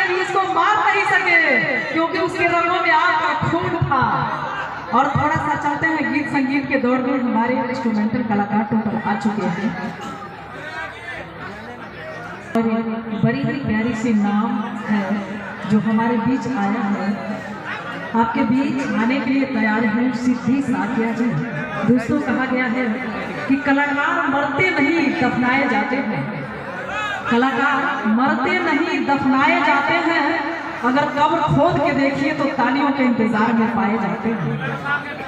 भी इसको मार नहीं सके क्योंकि उसके रंगों में आपका खून था। और थोड़ा सा चलते हैं गीत संगीत के दौर में। हमारे इंस्ट्रूमेंटल कलाकार टोटल आ चुके हैं और बड़ी ही प्यारी सी नाम है जो हमारे बीच आया है। आपके बीच आने के लिए तैयार है सिद्धि साथिया जी। दोस्तों कहा गया है कि कलाकार मरते नहीं दफनाए जाते हैं। कलाकार मरते नहीं दफनाए जाते हैं। अगर कब्र खोद के देखिए तो तालियों के इंतजार में पाए जाते हैं।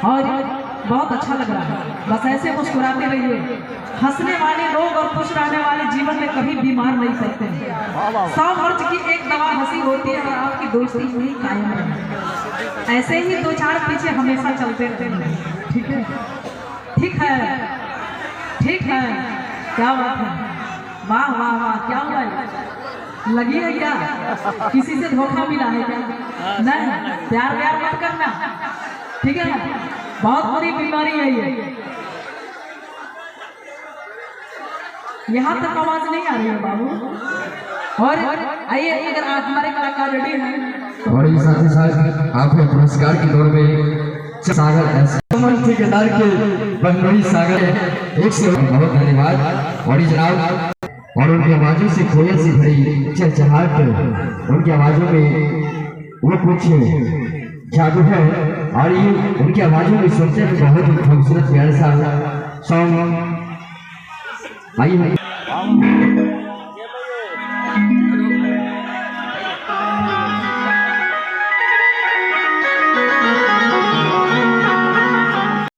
और बहुत अच्छा लग रहा है। बस ऐसे मुस्कुराते रहिए। हंसने वाले लोग और खुश रहने वाले जीवन में कभी बीमार नहीं पड़ते हैं। 100 वर्ष की एक दवा हंसी होती है और आपकी दोस्ती नहीं कायम है। ऐसे ही 2-4 पीछे हमेशा चलते रहते हैं। ठीक है, ठीक है, ठीक है। क्या बात है, वाह वाह वाह। क्या हुआ है, लगी है क्या? किसी से धोखा मिला है क्या? नहीं, प्यार व्यार मत करना, ठीक है ना? बहुत बुरी बीमारी है ये। यहाँ तक आवाज नहीं आ रही है बाबू। और आइए, अगर आप हमारे कलाकार रेडी हैं और साथ ही साथ आपको पुरस्कार की दौड़ में सागर ठेकेदार के बनोरी सागर एक से बहुत धन्यवाद। और जनाब और उनकी आवाजों से कोयल से भरी चहचहाहट, उनकी आवाजों में वो कुछ जादू है। और ये उनकी आवाजों में सुनते हैं बहुत ही खूबसूरत प्यारा सा सॉन्ग। आइए